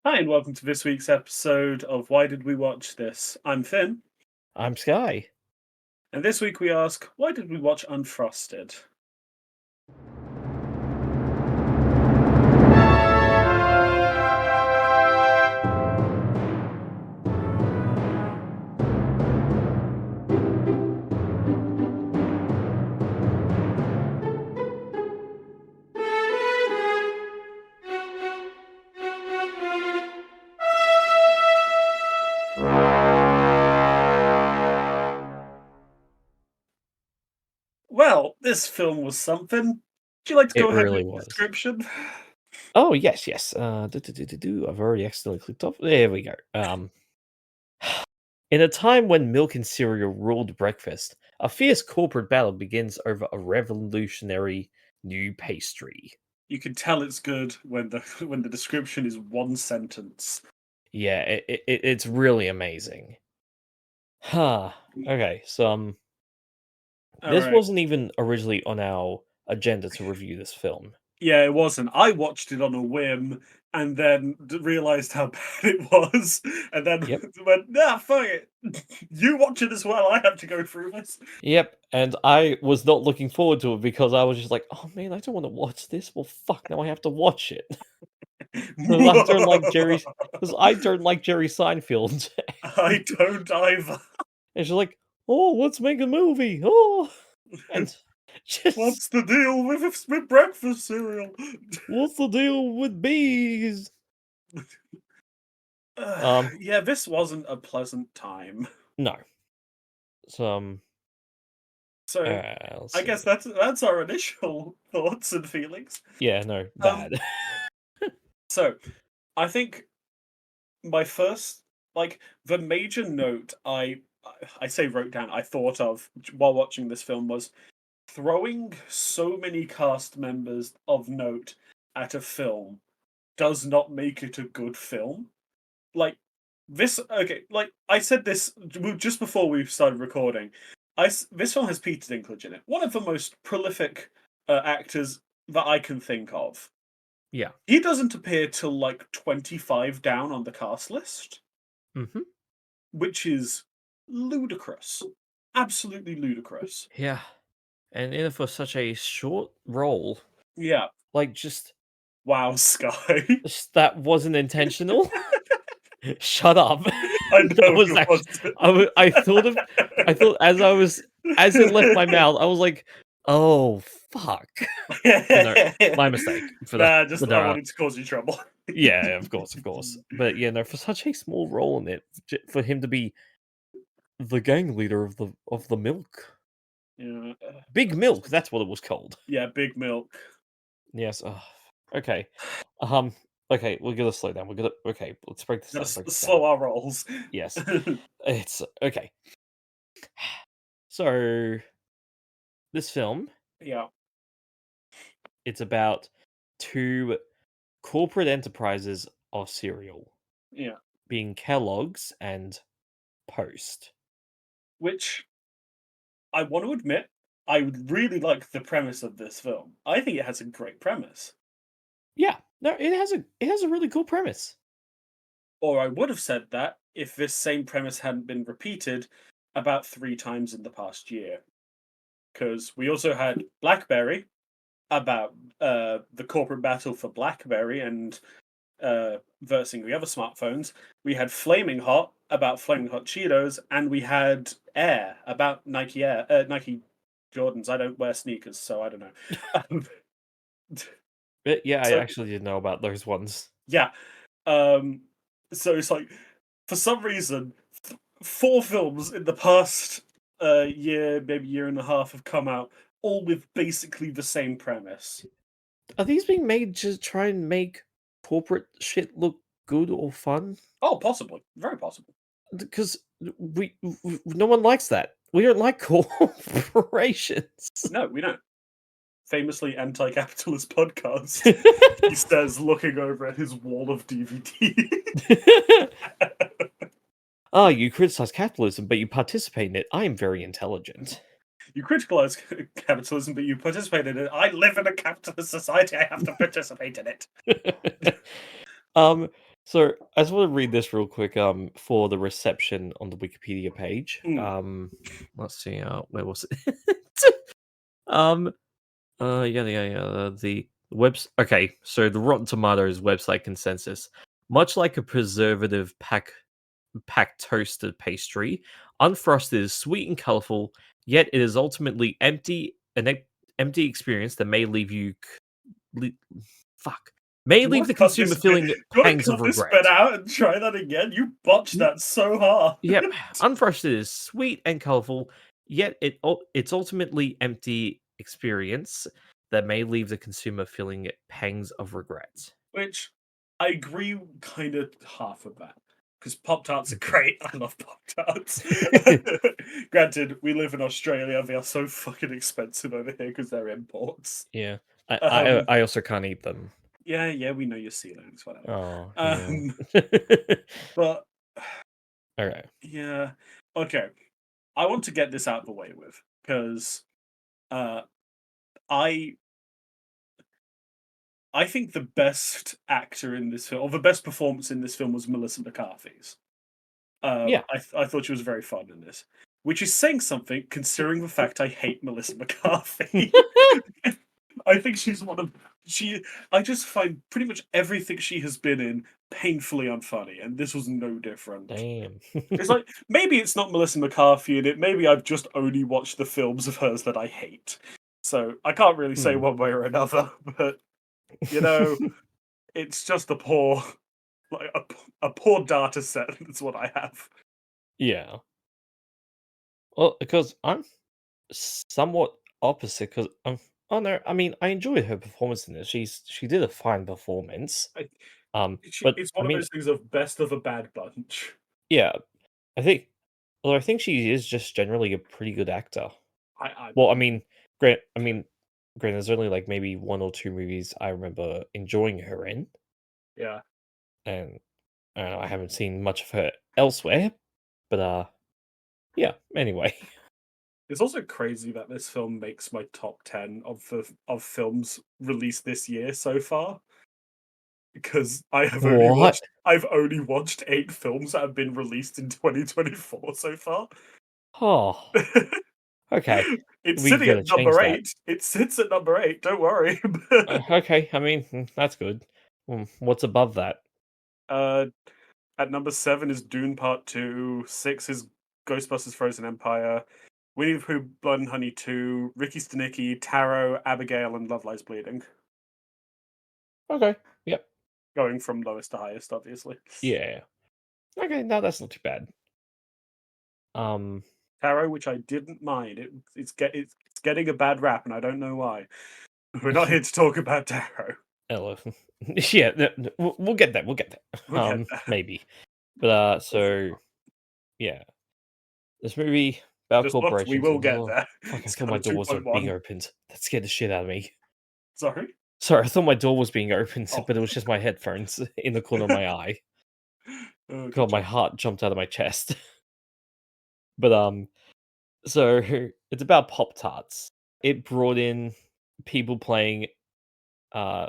Hi, and welcome to this week's episode of Why Did We Watch This? I'm Finn, I'm Sky. and this week we ask, why did we watch Unfrosted? Well, this film was something. Would you like to go It ahead really with the was. description? Oh, yes. I've already accidentally clicked off. There we go. In a time when milk and cereal ruled breakfast, a fierce corporate battle begins over a revolutionary new pastry. You can tell it's good when the when the description is one sentence. Yeah, it's really amazing. Huh. Okay, so All this right. wasn't even originally on our agenda to review this film. Yeah, it wasn't. I watched it on a whim and then realized how bad it was, and then Yep. went, nah, fuck it. You watch it as well. I have to go through this. Yep, and I was not looking forward to it because I was just like, "Oh man, I don't want to watch this." Well, fuck, now I have to watch it because I don't like Jerry Seinfeld. I don't either. And she's like, "Oh, let's make a movie." Oh, and just What's the deal with breakfast cereal? what's the deal with bees? Um, Yeah, this wasn't a pleasant time. no. So, So let's I see. guess that's our initial thoughts and feelings. Yeah, no, Um, bad. so I think my first, like, the major note I say wrote down, I thought of while watching this film was throwing so many cast members of note at a film does not make it a good film. Like this, okay, like I said this just before we started recording. This film has Peter Dinklage in it, one of the most prolific actors that I can think of. Yeah. He doesn't appear till like 25 down on the cast list, Hmm. which is ludicrous, absolutely ludicrous. Yeah, and in it for such a short role, Yeah, like just wow, Sky. that wasn't intentional. Shut up. I That know was it actually was. I thought as it left my mouth, I was like, "Oh, fuck." But no, my mistake for the Nah, but just I no, wanted to cause you trouble. yeah, of course. But yeah, no, for such a small role in it, for him to be the gang leader of the milk. Yeah, Big Milk, that's what it was called. yeah, Big Milk. Yes, okay. Um, okay, we're gonna slow down. Okay, let's break this Gotta down, break this down. slow our rolls. Yes. It's okay. So this film, Yeah, it's about two corporate enterprises of cereal, yeah. being Kellogg's and Post. Which I want to admit, I would really like the premise of this film. I think it has a great premise. Yeah, no, it has a really cool premise. Or I would have said that if this same premise hadn't been repeated about 3 times in the past year. Because we also had BlackBerry about the corporate battle for BlackBerry and versing the other smartphones. We had Flaming Hot about Flaming Hot Cheetos, and we had Air about Nike Jordans. I don't wear sneakers, so I don't know. Um, But yeah, I so actually didn't know about those ones. yeah, um, so it's like for some reason, 4 films in the past year, maybe year and a half, have come out, all with basically the same premise. Are these being made to try and make corporate shit look good or fun? Oh, possibly, very possible. Because no one likes that. We don't like corporations. No, we don't. Famously anti-capitalist podcast. He says, looking over at his wall of DVD. Ah, you criticize capitalism, but you participate in it. I am very intelligent. You criticize capitalism, but you participate in it. I live in a capitalist society. I have to participate in it. um, So I just want to read this real quick. For the reception on the Wikipedia page. Mm. Let's see. Where was it? um. Yeah. The webs. Okay. So the Rotten Tomatoes website consensus, much like a preservative packed toasted pastry, Unfrosted is sweet and colorful, yet it is ultimately empty experience that may leave you le- fuck may Do you leave want the to cut consumer this bit? feeling Do you want to pangs of cut this bit regret. out and try that again? You botched that so hard. Yep, Unfrosted is sweet and colorful, yet it's ultimately empty experience that may leave the consumer feeling pangs of regret. Which I agree, kind of half of that. Because Pop Tarts are Mhm. great. I love Pop Tarts. Granted, we live in Australia. They are so fucking expensive over here because they're imports. Yeah, I, I Um, I also can't eat them. yeah, we know your ceilings, whatever. Oh yeah. Um, but Okay. yeah, okay. I want to get this out of the way with because uh, I I think the best actor in this film, or the best performance in this film, was Melissa McCarthy's. Yeah. I thought she was very fun in this, which is saying something considering the fact I hate Melissa McCarthy. I think she's one of she. I just find pretty much everything she has been in painfully unfunny, and this was no different. Damn. It's like maybe it's not Melissa McCarthy in it. Maybe I've just only watched the films of hers that I hate, so I can't really say Hmm. one way or another. But you know, it's just a poor, like a poor data set. That's what I have. Yeah. Well, because I'm somewhat opposite. Because oh no, I mean I enjoyed her performance in this. She did a fine performance. I, But it's I one of mean, those things of best of a bad bunch. yeah, I think. Well, I think she is just generally a pretty good actor. I Well, believe. I mean, granted, there's only like maybe one or two movies I remember enjoying her in, Yeah. and I haven't seen much of her elsewhere. But yeah. Anyway, It's also crazy that this film makes my top 10 of films released this year so far because what? I've only watched 8 films that have been released in 2024 so far. Oh, okay. It's We sitting gotta at change number that. 8. It sits at number 8, don't worry. Okay, I mean that's good. What's above that? uh at number 7 is Dune Part 2, 6 is Ghostbusters Frozen Empire, Winnie the Pooh Blood and Honey 2, Ricky Stenicki, Taro, Abigail, and Love Lies Bleeding. Okay. Yep. Going from lowest to highest, obviously. Yeah. Okay. No, that's not too bad. Um. Taro, which I didn't mind. It's getting a bad rap, and I don't know why. We're not here to talk about Taro. Hello. Yeah. We'll get there. We'll get there. We'll get there. Maybe. But so yeah, this movie about Just look, we corporations. will get Oh, there. fuck! I It's thought got my a door was being 2.1. opened. That scared the shit out of me. Sorry. Sorry, I thought my door was being opened, Oh, but it was just my headphones in the corner of my eye. oh good God, my job. heart jumped out of my chest. But so it's about Pop Tarts. It brought in people playing uh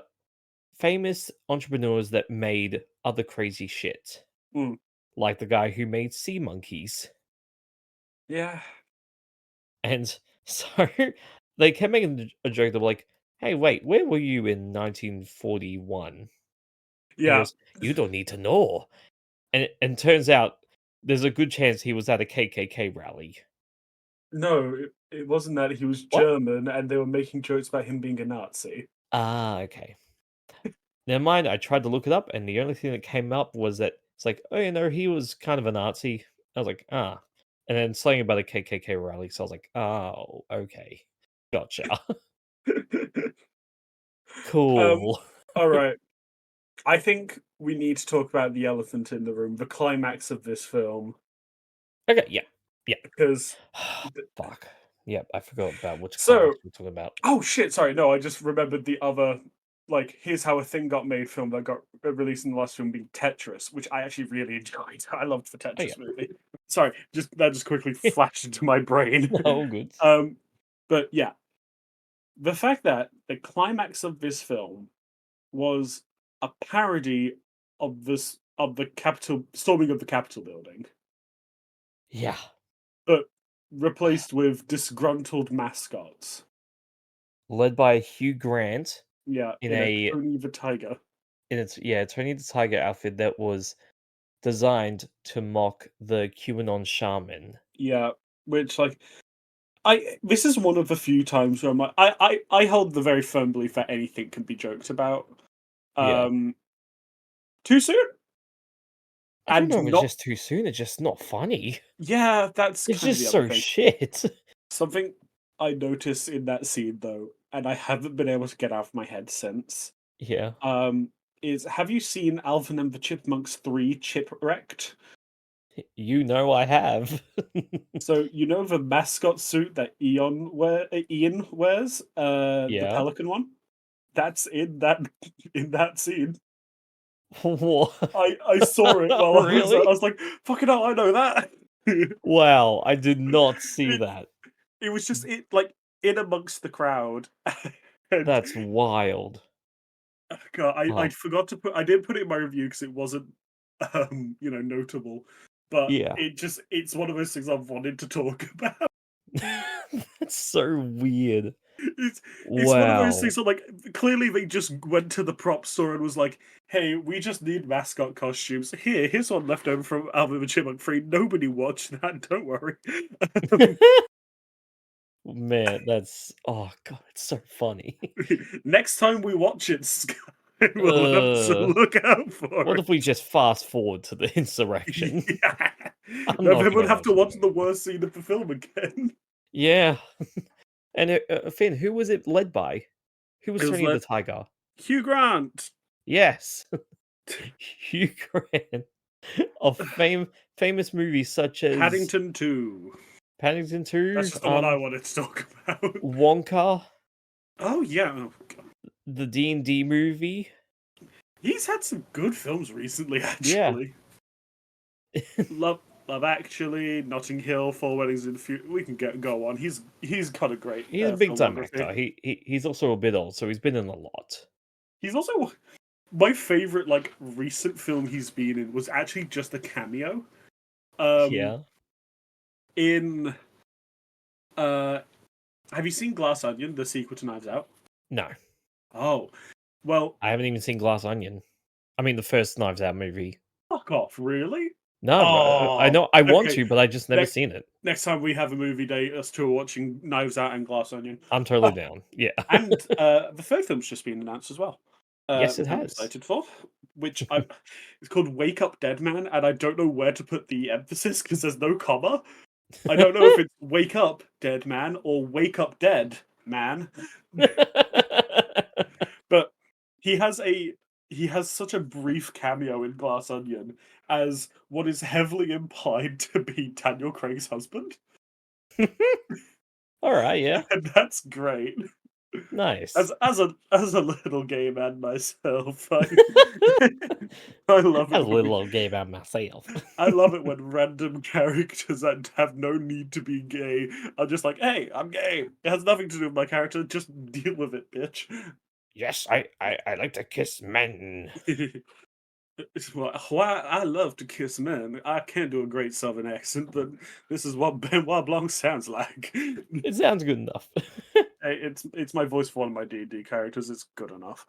famous entrepreneurs that made other crazy shit, Mm, like the guy who made sea monkeys. yeah, And so they kept making a joke. They were like, "Hey, wait, where were you in 1941?" He yeah. goes, "You don't need to know." And turns out there's a good chance he was at a KKK rally. No, it wasn't that he was What? German, and they were making jokes about him being a Nazi. Ah, okay. Never mind. I tried to look it up, and the only thing that came up was that it's like, oh, you know, he was kind of a Nazi. I was like, ah. And then something about a KKK rally. So I was like, oh, okay. Gotcha. um. Cool. All right. I think we need to talk about the elephant in the room, the climax of this film, Okay, yeah. Yeah. because. Fuck. Yep, I forgot about which climax So, we're talking about. oh shit! Sorry, no, I just remembered the other. Like, here's how a thing got made film that got released in the last film being Tetris, which I actually really enjoyed. I loved the Oh, yeah. Tetris movie. Sorry, just quickly flashed into my brain. No, good. um, but yeah, the fact that the climax of this film was a parody of of the Capitol storming of the Capitol building, Yeah. but replaced with disgruntled mascots. Led by Hugh Grant Yeah, in in a a Tony the Tiger. Tony the Tiger outfit that was designed to mock the QAnon shaman. Yeah, which like I this is one of the few times where I'm like, I hold the very firm belief that anything can be joked about. Yeah. Um, Too soon, I don't and know if it's not just too soon, it's just not funny. yeah. That's It's kind of just the other so thing. shit. Something I noticed in that scene though, and I haven't been able to get out of my head since. Yeah. Um, is have you seen Alvin and the Chipmunks 3 Chipwrecked? You know I have. So you know the mascot suit that Ian wears, the Yeah. pelican one? That's in that in that scene. What? I saw it while I Really? was like, "Fucking hell, I know that." Wow, I did not see It that. it was just like, in amongst the crowd, and That's wild. God, I Oh, forgot to I didn't put it in my review because it wasn't, notable, but yeah. it's one of those things I've wanted to talk about. That's so weird. It's it's one of those Wow. things that, like, clearly they just went to the prop store and was like, "Hey, we just need mascot costumes. Here's one left over from Alvin and the Chipmunk 3. Nobody watched that, don't worry." Um, Man, that's oh god, it's so funny. Next time we watch it, Sky, we'll have to Uh, look out for what it. if we just fast forward to the insurrection? Yeah. I'm No, not then we'll gonna have watch to it watch the again. worst scene of the film again. Yeah. And, Finn, who was it led by? Who was It was Tony the like, Tiger? Hugh Grant, Yes, Hugh Grant of famous movies such as Paddington 2. Paddington That's 2, just the one I wanted to talk about. Wonka, Oh, yeah. Oh, God. the D&D movie. He's had some good films recently, Yeah, actually. Love Love Actually, Notting Hill, Four Weddings in We can go on. He's got a great he's a big time filmography. actor. He's also a bit old, so he's been in a lot. He's also my favorite like recent film he's been in was actually just a cameo. Um, Yeah. in uh, have you seen Glass Onion, the sequel to Knives Out? No, Oh, well, I haven't even seen Glass Onion. I mean, the first Knives Out movie. fuck off, really? No, I Oh, know I want okay. to, but I just never Next seen it. next time we have a movie date, us two are watching Knives Out and Glass Onion. I'm totally Oh, down. Yeah. and the third film's just been announced as well, Yes, it which I'm has. excited for. Which I It's called Wake Up Dead Man, and I don't know where to put the emphasis because there's no comma. I don't know if it's Wake Up Dead Man or Wake Up Dead Man, but he has a he has such a brief cameo in Glass Onion as what is heavily implied to be Daniel Craig's husband, All right, yeah. and that's great. Nice. As a little gay man myself, I love As it a when little old gay about myself. I love it when random characters that have no need to be gay are just like, "Hey, I'm gay. It has nothing to do with my character. Just deal with it, bitch." Yes, I like to kiss men. It's why I love to kiss men. I can't do a great Southern accent, but this is what Benoit Blanc sounds like. Hey, It sounds good enough. it's my voice for one of my D&D characters. It's good enough.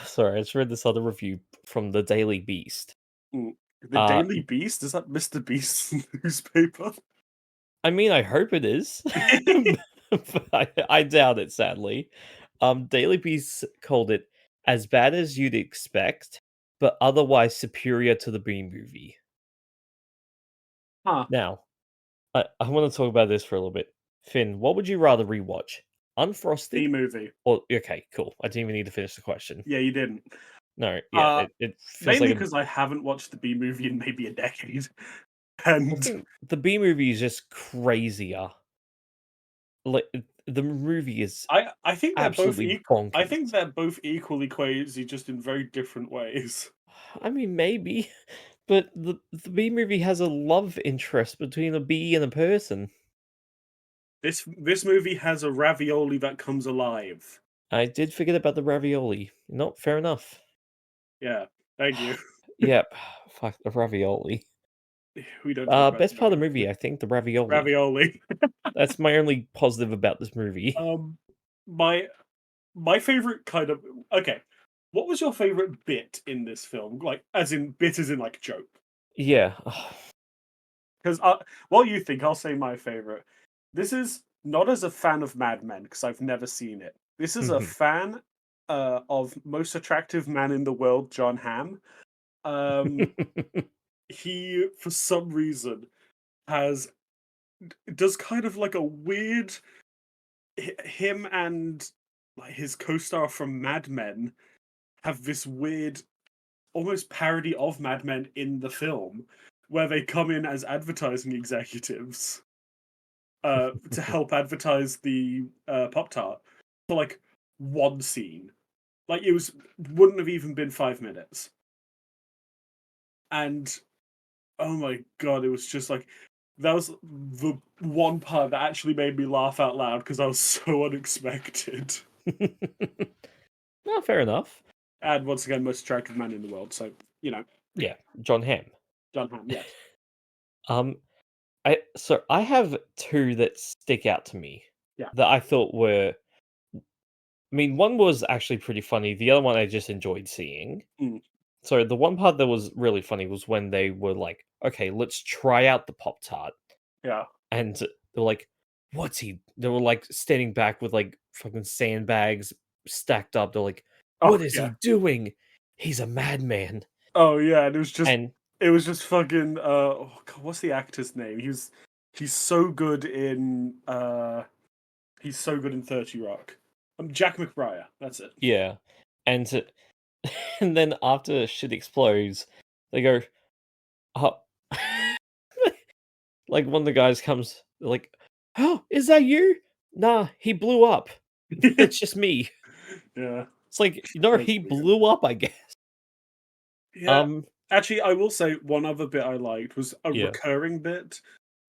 Sorry, I just read this other review from the Daily Beast. Mm. The Uh, Daily Beast? Is that Mr. Beast's newspaper? I mean, I hope it is, but I doubt it. Sadly, Daily Beast called it as bad as you'd expect, but otherwise superior to the B movie. Huh. Now, I want to talk about this for a little bit. Finn, what would you rather rewatch? B Unfrosted movie. or okay, cool. I didn't even need to finish the question. Yeah, you didn't. No, yeah, Uh, it feels Mainly like a. because I haven't watched the B movie in maybe a decade, I and think the B movie is just crazier. Like the movie is I think they're both absolutely equal. I bonkers. think they're both equally crazy, just in very different ways. I mean, maybe, but the B movie has a love interest between a bee and a person. This movie has a ravioli that comes alive. I did forget about the ravioli. No, fair enough. Yeah, thank you. Yep. Fuck the ravioli. We don't talk about Best part of the movie, ravioli. I think, the ravioli. Ravioli. That's my only positive about this movie. Um, my my favorite kind of okay. What was your favorite bit in this film? Like, as in bit, as in like joke. Yeah. Because while you think, I'll say my favorite. This is not as a fan of Mad Men because I've never seen it. This is a Mhm. fan of Most Attractive Man in the World, John Hamm. Um, he, for some reason, has does kind of like a weird him and like his co-star from Mad Men have this weird almost parody of Mad Men in the film where they come in as advertising executives to help advertise the Pop Tart for like one scene. Like it was wouldn't have even been 5 minutes. And oh my god, it was just like that was the one part that actually made me laugh out loud because I was so unexpected. No, fair enough. And once again, most attractive man in the world. So Yeah, John Hamm. John Hamm, yes, Um, I have 2 that stick out to me yeah, that I thought were I mean, one was actually pretty funny, the other one I just enjoyed seeing. mm, So the one part that was really funny was when they were like, "Okay, let's try out the Pop-Tart." yeah. And they're like, "What's he?" They were like standing back with like fucking sandbags stacked up. They're like, Oh "What is yeah, he doing? He's a madman." oh yeah. And And it was just fucking. Oh god, what's the actor's name? He's so good in he's so good in 30 Rock. Jack McBrayer. That's it. yeah, and and then after shit explodes, they go, "Oh." Like one of the guys comes like, "Oh, is that you?" "Nah, he blew up. It's just me." Yeah, It's like, no, that's he weird. blew up, I guess. Yeah, Um, actually, I will say one other bit I liked was a yeah. recurring bit,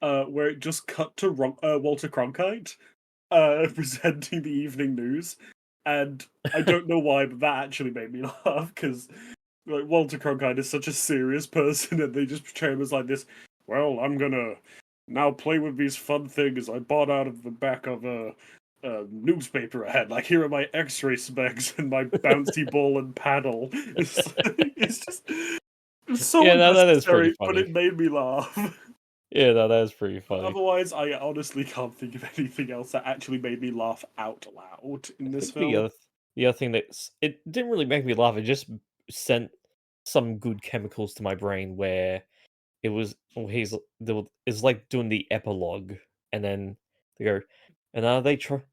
where it just cut to Walter Cronkite, presenting the evening news, and I don't know why, but that actually made me laugh because like Walter Cronkite is such a serious person, and they just portray him as like this. Well, I'm gonna now play with these fun things I bought out of the back of a newspaper I had. Like, here are my X-ray specs and my bouncy ball and paddle. It's just it's so Yeah, no, that is pretty unnecessary, but funny. it made me laugh. Yeah, no, that is pretty But funny. otherwise, I honestly can't think of anything else that actually made me laugh out loud in I this think film. the other thing that's it didn't really make me laugh, it just sent some good chemicals to my brain where it was well, it's like doing the epilogue, and then they go, and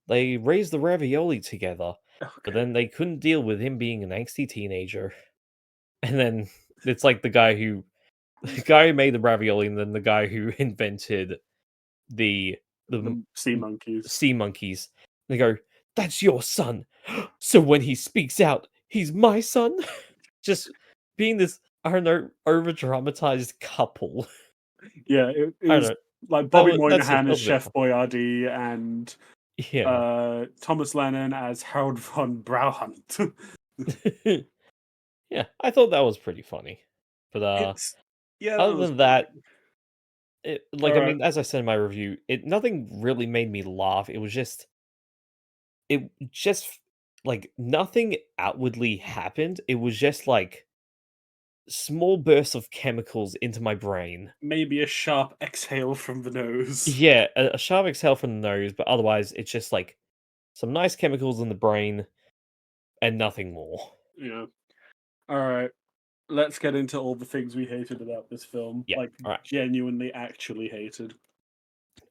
they raised the ravioli together, but Okay. then they couldn't deal with him being an angsty teenager, and then it's like the guy who made the ravioli, and then the guy who invented the the The sea monkeys. sea monkeys. They go, "That's your son." So when he speaks out, he's my son. Just being this, I don't know, over dramatized couple. Yeah, it I don't was know. like Bobby That's it. Moynihan That as was a bit Chef fun. Boyardee and Yeah. Thomas Lennon as Harold von Brauhunt. Yeah, I thought that was pretty funny. But It's yeah, that other was than pretty that, good. All I right, mean, as I said in my review, it nothing really made me laugh. It just like nothing outwardly happened. It was just like small bursts of chemicals into my brain. maybe a sharp exhale from the nose. Yeah, a sharp exhale from the nose, but otherwise it's just like some nice chemicals in the brain and nothing more. Yeah. All right, let's get into all the things we hated about this film. Yeah. Like All right. genuinely, actually hated.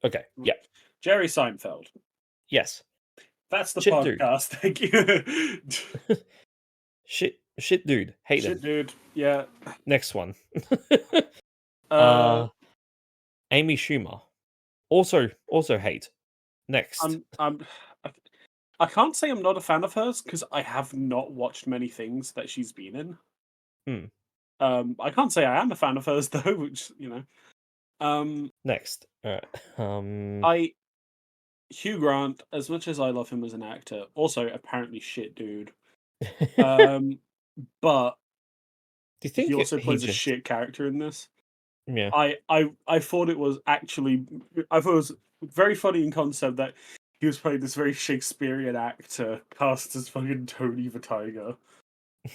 Okay. Yeah. Jerry Seinfeld. Yes. That's the Shit, dude. podcast. Thank you. Shit, dude. Hate Shit, him. dude. Yeah. Next one. Uh, uh, Amy Schumer. Also hate. Next. I'm. I can't say I'm not a fan of hers because I have not watched many things that she's been in. Hmm. I can't say I am a fan of hers though, which Um, Next. All right. I Hugh Grant, as much as I love him as an actor, also apparently shit dude. Um, but Do you He think also he plays a just shit character in this. yeah. I thought it was actually I thought it was very funny in concept that he was playing this very Shakespearean actor cast as fucking Tony the Tiger,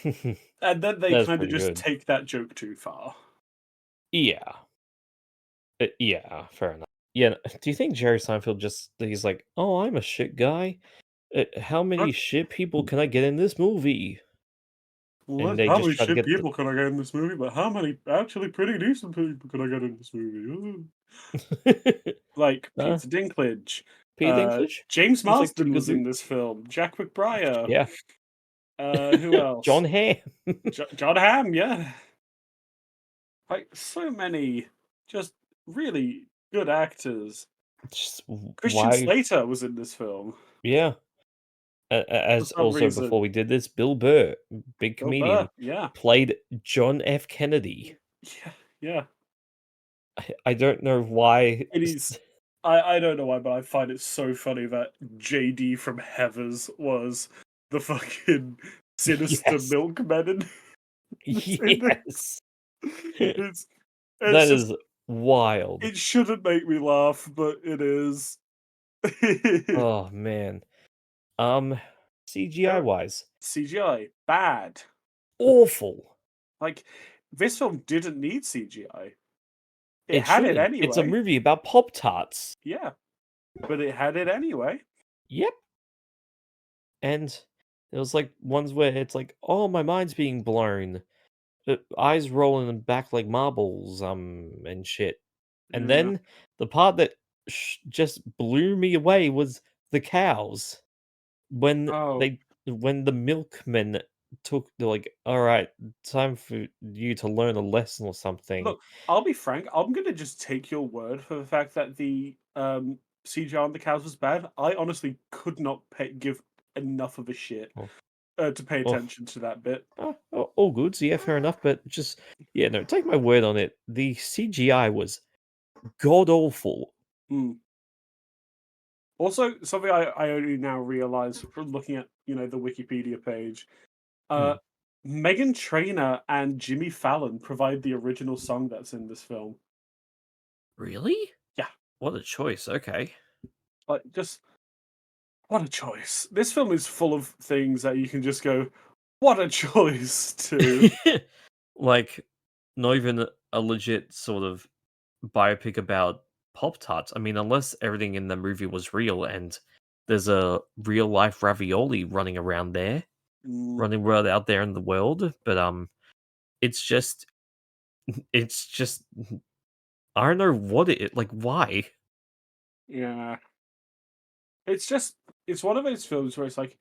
and then they That's kind of pretty just good. take that joke too far. Yeah. Yeah, fair enough. Yeah, do you think Jerry Seinfeld just he's like, "Oh, I'm a shit guy. How many What? shit people can I get in this movie?" And What? they How just many try to shit get the people can I get in this movie? But how many actually pretty decent people can I get in this movie? Ooh. Like uh, Peter Dinklage, Peter Dinklage? James Seems like pretty Marsden good was in dude. this film. Jack McBrayer. Yeah. Who else? John Hamm. John Hamm. Yeah, like so many just really good actors. Just Christian why Slater was in this film yeah. for As some also before reason. we did this, Bill Burr, big Bill Burr. comedian, Yeah, played John F. Kennedy. yeah, yeah. I don't know why. It is. I don't know why, but I find it so funny that JD from Heathers was the fucking sinister Yes. milkman in this. Yes. It's it's That just is wild. it shouldn't make me laugh, but it is. Oh, man. Um, CGI wise, CGI bad. awful. Like this film didn't need CGI. It It had it shouldn't. It's a anyway. movie about Pop-Tarts. Yeah, but it had it anyway. Yep. And there was, like, ones where it's like, "Oh, my mind's being blown. Eyes rolling back like marbles, and shit." And Yeah. then the part that just blew me away was the cows. When Oh, they when the milkmen they're like, "Alright, time for you to learn a lesson or something." look, I'll be frank. I'm gonna just take your word for the fact that the CGI on the cows was bad. I honestly could not give enough of a shit Oh, to pay oh, attention to that bit. all good, so yeah, fair enough, but just yeah, no, take my word on it. The CGI was god awful. Mm. Also, something I only now realize from looking at the Wikipedia page. Uh, Hmm. Megan Trainor and Jimmy Fallon provide the original song that's in this film. Really? Yeah, What a choice, okay. like just what a choice. This film is full of things that you can just go, what a choice to. Like, not even a legit sort of biopic about Pop Tarts. I mean, unless everything in the movie was real and there's a real life ravioli running around there, Mm, running around out there in the world. But it's just, it's just, I don't know what like why. yeah. It's just it's one of those films where it's like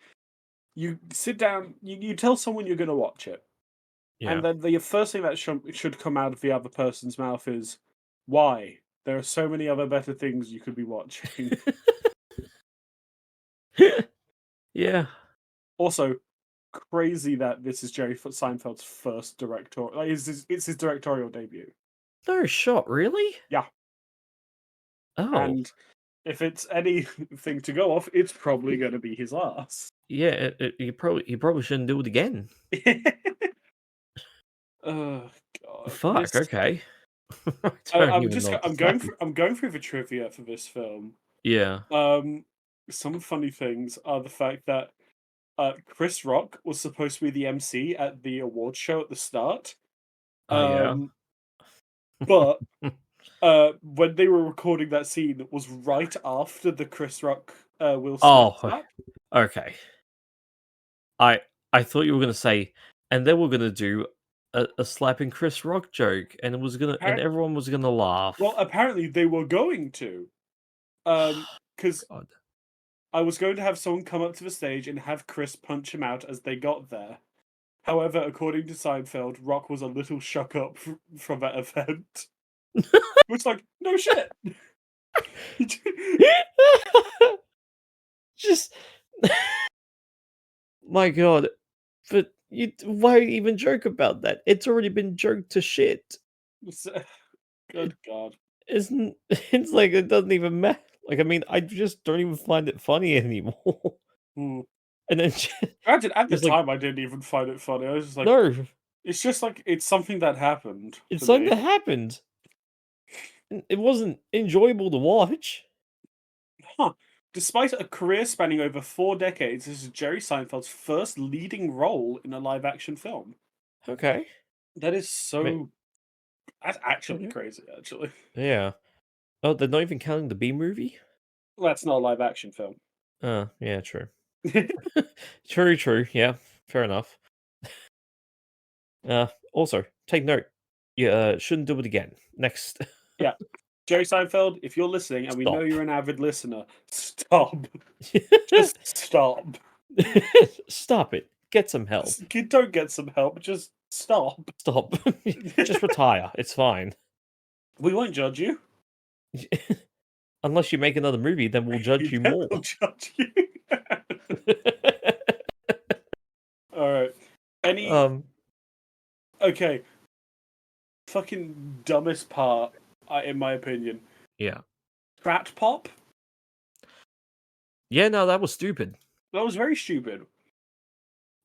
you sit down, you tell someone you're gonna watch it, and Yeah. then the first thing that should come out of the other person's mouth is why? There are so many other better things you could be watching. Yeah. Also, crazy that this is Jerry Seinfeld's first directorial. Like, it's his directorial debut. No shot, really? Yeah, Oh, and if it's anything to go off, it's probably going to be his last. yeah. He probably shouldn't do it again. Oh God, Fuck. this. Okay. I don't I'm even just know what to say. I'm going through the trivia for this film. Yeah. Um, some funny things are the fact that Chris Rock was supposed to be the MC at the award show at the start. Oh yeah. Um, but when they were recording that scene, it was right after the Chris Rock Will Smith Oh, slap. okay. I I thought you were gonna say, and then we're gonna do a slapping Chris Rock joke, and it was gonna, and everyone was gonna Well, laugh. apparently they were going to, because God. I was going to have someone come up to the stage and have Chris punch him out as they got there. However, according to Seinfeld, Rock was a little shook up from that event. Which, like, no shit. Just my God. But why even joke about that? It's already been joked to shit. Good God. Isn't it's like it doesn't even matter. Like I mean, I just don't even find it funny anymore. Hmm. And then Granted, at the just like time, I didn't even find it funny. I was just like, no. It's just like it's something that happened It's for something me. that happened. It wasn't enjoyable to watch. Huh. Despite a career spanning over 4 decades, this is Jerry Seinfeld's first leading role in a live action film. Okay. That is Ma- so. That's actually okay. crazy, actually. Yeah. Oh, they're not even counting the B movie? Well, that's not a live action film. Yeah, true. True. Yeah, fair enough. Also, take note. You shouldn't do it again. Next. Yeah. Jerry Seinfeld, if you're listening, and we know Stop. you're an avid listener, stop. Just stop. Stop it. Get some help. You don't get some help, just stop. Stop. Just retire. It's fine. We won't judge you. Unless you make another movie, then we'll judge you Then more. we'll judge you. Alright. Any um, okay. Fucking dumbest part, in my opinion. yeah. Strat pop? Yeah, no, that was stupid. That was very stupid.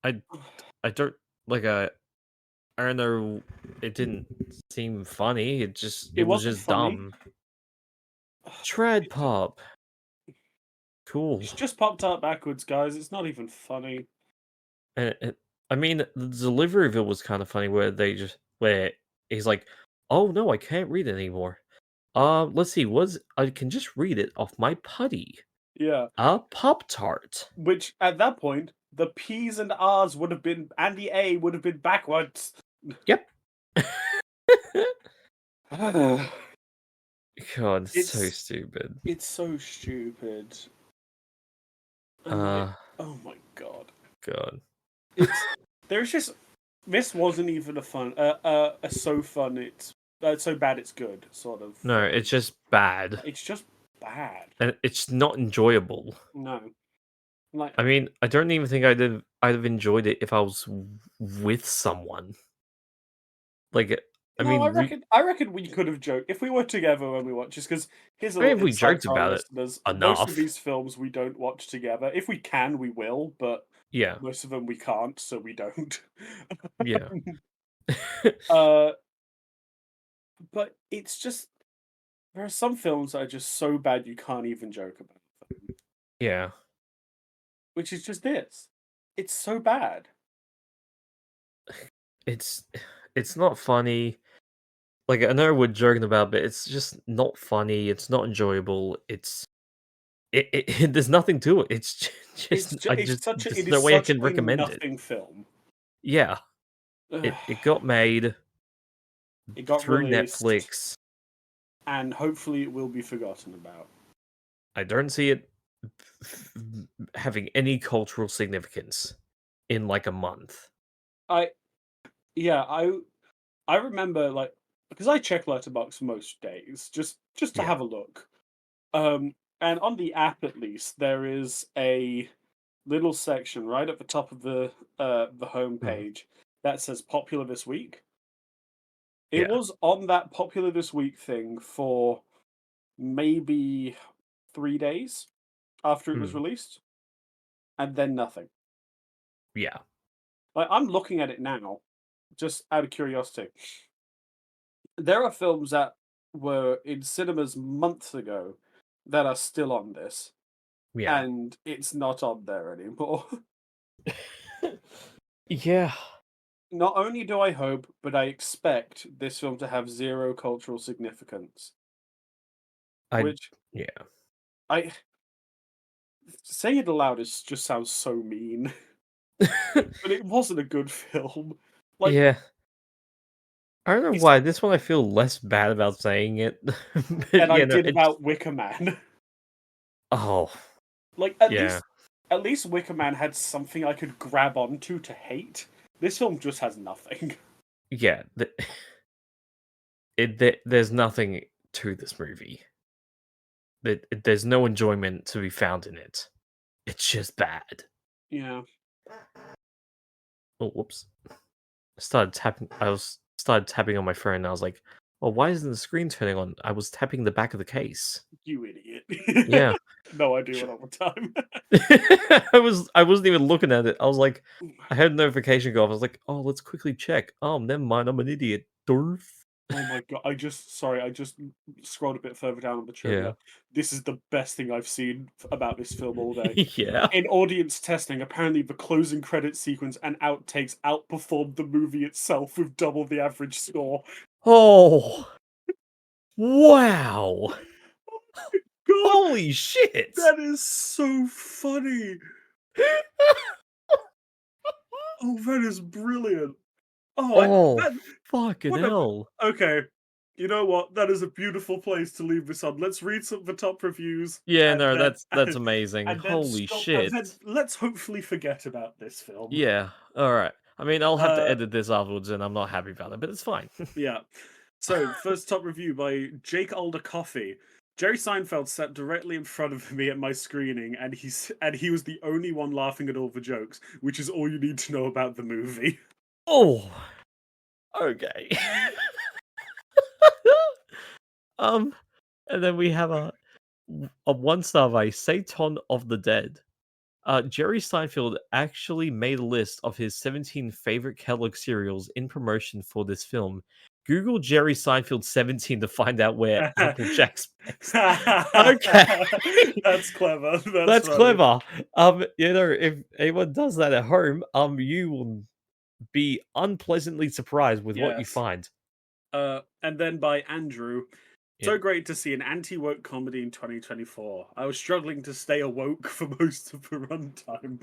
I I don't like I don't know, it didn't seem funny. It It was wasn't just funny. dumb. Tread pop. Cool. It's just popped up backwards, guys. It's not even funny. And I mean, the delivery of it was kind of funny where he's like, "Oh no, I can't read it anymore. Let's see, was I can just read it off my putty. Yeah. A Pop Tart." Which at that point, the P's and R's would have been and the A would have been backwards. Yep. it's God, so stupid. it's so stupid. And like, Uh, oh my god. God. It's there's just this wasn't even a so fun it's so bad it's good sort of No, film. it's just bad, It's just bad. and it's not enjoyable. No. Like I mean, I don't even think I'd have enjoyed it if I was with someone. Like, I no, mean, I reckon we could have joked if we were together when we watch this because here's a I mean, little if we insight joked for our about it listeners. Most of enough, these films we don't watch together. If we can, we will, but yeah, most of them we can't, so we don't. yeah, uh but it's just there are some films that are just so bad you can't even joke about them. yeah. Which is just this. It's so bad. It's it's not funny. Like, I know we're joking about, but it's just not funny. It's not enjoyable. There's nothing to it. It's just It there's no is way I such can a recommend it. nothing film. Yeah, Ugh. it got made It got through released, Netflix. and hopefully it will be forgotten about. I don't see it f- having any cultural significance in like a month. I yeah, I remember like because I check Letterboxd most days just to Yeah. have a look. And on the app at least there is a little section right at the top of the home Mhm. page that says popular this week. It Yeah. was on that popular this week thing for maybe 3 days after it was Mhm. released, and then nothing. Yeah. Like I'm looking at it now, just out of curiosity. There are films that were in cinemas months ago that are still on this, Yeah. and it's not on there anymore. Yeah. Not only do I hope, but I expect this film to have zero cultural significance. I Which yeah. I saying it aloud is just sounds so mean, but it wasn't a good film. Like, Yeah. I don't know it's why. This one I feel less bad about saying it. But and I yeah, no, did it's about Wicker Man. oh, Like, yeah. at least Wicker Man had something I could grab onto to hate. This film just has nothing. Yeah, there's nothing to this movie. There's no enjoyment to be found in it. It's just bad. Yeah. Oh, whoops. I started tapping on my phone and I was like, Well, why isn't the screen turning on? I was tapping the back of the case. You idiot. Yeah. No, I do Sh it all the time. I wasn't even looking at it. I was like I had a notification go off. I was like, "Oh, let's quickly check. Oh, never mind. I'm an idiot." Dorf. Oh my god, I just scrolled a bit further down on the Yeah. trivia. This is the best thing I've seen about this film all day. Yeah. In audience testing, apparently the closing credit sequence and outtakes outperformed the movie itself with double the average score. Oh, wow. God, Holy shit. that is so funny. Oh, that is brilliant. Oh, I Oh, that fucking what a hell. okay. You know what? That is a beautiful place to leave this on. Let's read some of the top reviews Yeah, and no, then that's amazing. and then Holy stop and then shit. let's hopefully forget about this film. Yeah, alright. I mean, I'll have to Uh, edit this afterwards, and I'm not happy about it, but it's fine. yeah. So, first top review by Jake Alder Coffee. Jerry Seinfeld sat directly in front of me at my screening, and he was the only one laughing at all the jokes, which is all you need to know about the movie. Oh, okay. Um, and then we have a 1 star by Satan of the Dead. Jerry Seinfeld actually made a list of his 17 favorite Kellogg cereals in promotion for this film. Google Jerry Seinfeld 17 to find out where Apple Jack's based. Okay, That's clever. That's that's funny. clever. If anyone does that at home, you will be unpleasantly surprised with what you Yes. find. And then by Andrew. Yeah. So great to see an anti-woke comedy in 2024. I was struggling to stay awoke for most of the runtime.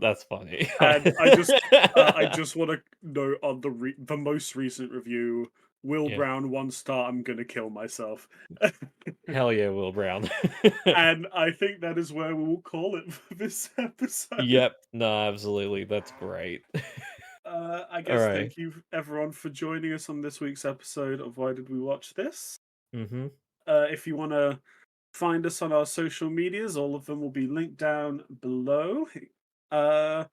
That's funny. And I just want to note on the most recent review, Will Yeah. Brown 1 star. I'm gonna kill myself, Hell yeah, Will Brown. and I think that is where we will call it for this episode. Yep. No, absolutely. That's great. I All guess right. thank you everyone for joining us on this week's episode of Why Did We Watch This? Mhm. If you want to find us on our social medias, all of them will be linked down below. Uh,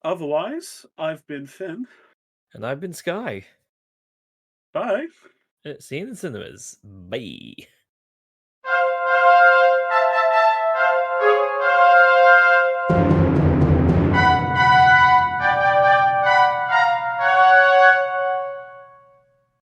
Otherwise, I've been Finn. And I've been Sky. Bye. See you in the cinemas. Bye.